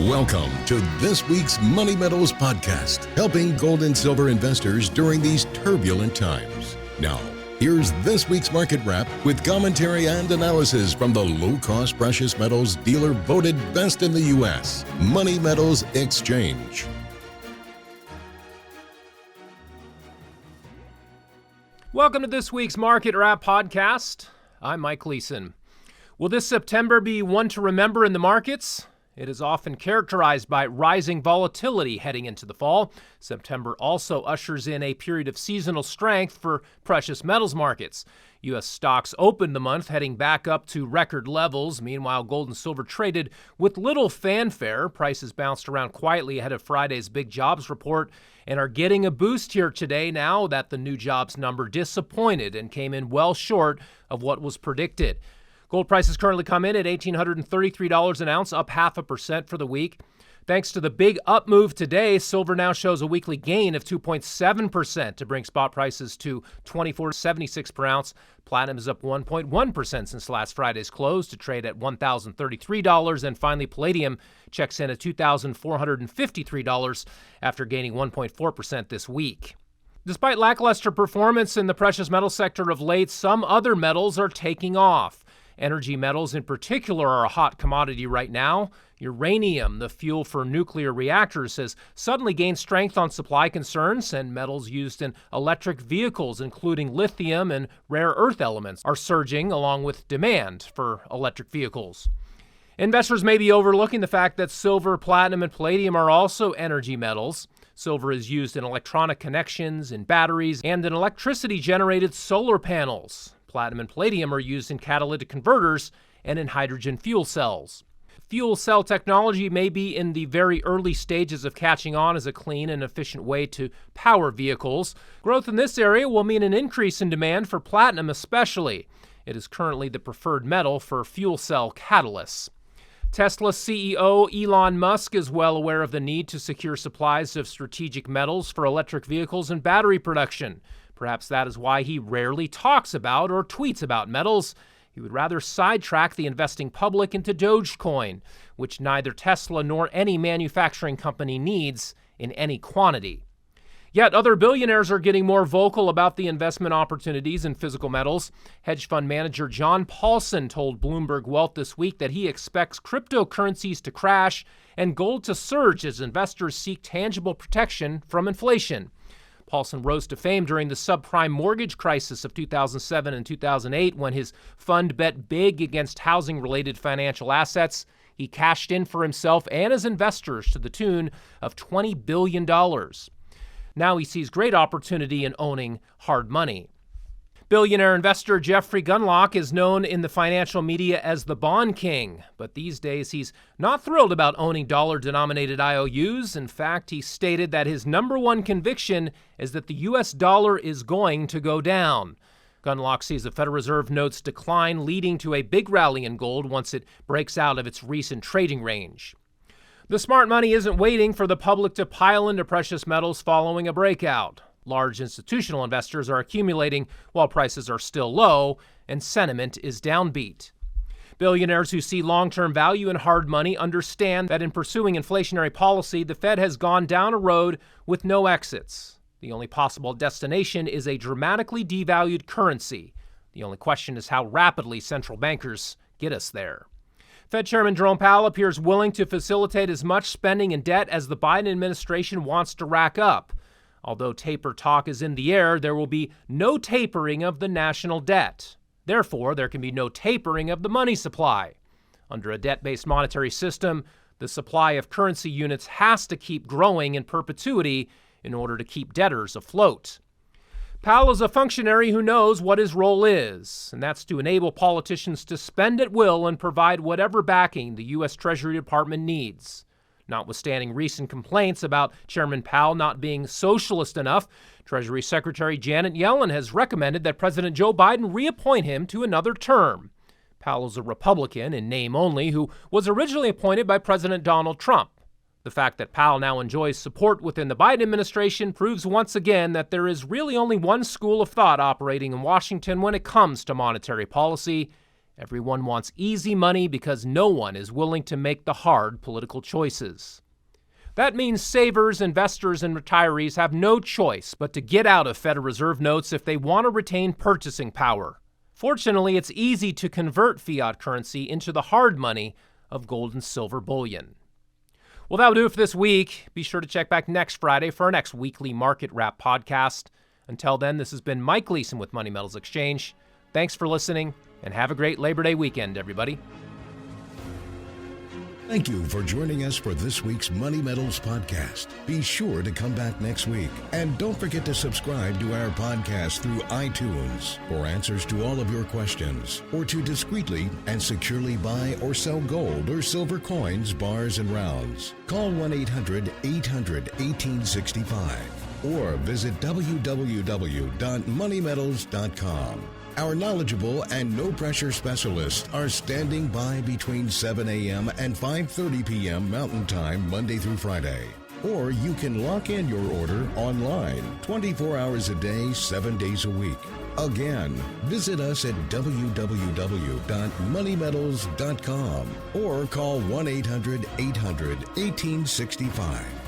Welcome to this week's Money Metals podcast, helping gold and silver investors during these turbulent times. Now, here's this week's market wrap with commentary and analysis from the low-cost precious metals dealer voted best in the U.S., Money Metals Exchange. Welcome to this week's Market Wrap podcast. I'm Mike Leeson. Will this September be one to remember in the markets? It is often characterized by rising volatility heading into the fall. September also ushers in a period of seasonal strength for precious metals markets. U.S. stocks opened the month heading back up to record levels. Meanwhile, gold and silver traded with little fanfare. Prices bounced around quietly ahead of Friday's big jobs report and are getting a boost here today now that the new jobs number disappointed and came in well short of what was predicted. Gold prices currently come in at $1,833 an ounce, up 0.5% for the week. Thanks to the big up move today, silver now shows a weekly gain of 2.7% to bring spot prices to $24.76 per ounce. Platinum is up 1.1% since last Friday's close to trade at $1,033. And finally, palladium checks in at $2,453 after gaining 1.4% this week. Despite lackluster performance in the precious metal sector of late, some other metals are taking off. Energy metals in particular are a hot commodity right now. Uranium, the fuel for nuclear reactors, has suddenly gained strength on supply concerns, and metals used in electric vehicles, including lithium and rare earth elements, are surging along with demand for electric vehicles. Investors may be overlooking the fact that silver, platinum, and palladium are also energy metals. Silver is used in electronic connections, in batteries, and in electricity-generated solar panels. Platinum and palladium are used in catalytic converters and in hydrogen fuel cells. Fuel cell technology may be in the very early stages of catching on as a clean and efficient way to power vehicles. Growth in this area will mean an increase in demand for platinum especially. It is currently the preferred metal for fuel cell catalysts. Tesla CEO Elon Musk is well aware of the need to secure supplies of strategic metals for electric vehicles and battery production. Perhaps that is why he rarely talks about or tweets about metals. He would rather sidetrack the investing public into Dogecoin, which neither Tesla nor any manufacturing company needs in any quantity. Yet other billionaires are getting more vocal about the investment opportunities in physical metals. Hedge fund manager John Paulson told Bloomberg Wealth this week that he expects cryptocurrencies to crash and gold to surge as investors seek tangible protection from inflation. Paulson rose to fame during the subprime mortgage crisis of 2007 and 2008 when his fund bet big against housing-related financial assets. He cashed in for himself and his investors to the tune of $20 billion. Now he sees great opportunity in owning hard money. Billionaire investor Jeffrey Gundlach is known in the financial media as the Bond King, but these days he's not thrilled about owning dollar-denominated IOUs. In fact, he stated that his number one conviction is that the U.S. dollar is going to go down. Gundlach sees the Federal Reserve notes decline, leading to a big rally in gold once it breaks out of its recent trading range. The smart money isn't waiting for the public to pile into precious metals following a breakout. Large institutional investors are accumulating while prices are still low and sentiment is downbeat. Billionaires who see long-term value in hard money understand that in pursuing inflationary policy, the Fed has gone down a road with no exits. The only possible destination is a dramatically devalued currency. The only question is how rapidly central bankers get us there. Fed Chairman Jerome Powell appears willing to facilitate as much spending and debt as the Biden administration wants to rack up. Although taper talk is in the air, there will be no tapering of the national debt. Therefore, there can be no tapering of the money supply. Under a debt-based monetary system, the supply of currency units has to keep growing in perpetuity in order to keep debtors afloat. Powell is a functionary who knows what his role is, and that's to enable politicians to spend at will and provide whatever backing the U.S. Treasury Department needs. Notwithstanding recent complaints about Chairman Powell not being socialist enough, Treasury Secretary Janet Yellen has recommended that President Joe Biden reappoint him to another term. Powell is a Republican in name only who was originally appointed by President Donald Trump. The fact that Powell now enjoys support within the Biden administration proves once again that there is really only one school of thought operating in Washington when it comes to monetary policy, Everyone wants easy money because no one is willing to make the hard political choices. That means savers, investors, and retirees have no choice but to get out of Federal Reserve notes if they want to retain purchasing power. Fortunately, it's easy to convert fiat currency into the hard money of gold and silver bullion. Well, that'll do it for this week. Be sure to check back next Friday for our next weekly Market Wrap podcast. Until then, this has been Mike Leeson with Money Metals Exchange. Thanks for listening, and have a great Labor Day weekend, everybody. Thank you for joining us for this week's Money Metals podcast. Be sure to come back next week. And don't forget to subscribe to our podcast through iTunes for answers to all of your questions, or to discreetly and securely buy or sell gold or silver coins, bars, and rounds. Call 1-800-800-1865 or visit www.moneymetals.com. Our knowledgeable and no-pressure specialists are standing by between 7 a.m. and 5:30 p.m. Mountain Time, Monday through Friday. Or you can lock in your order online 24 hours a day, 7 days a week. Again, visit us at www.moneymetals.com or call 1-800-800-1865.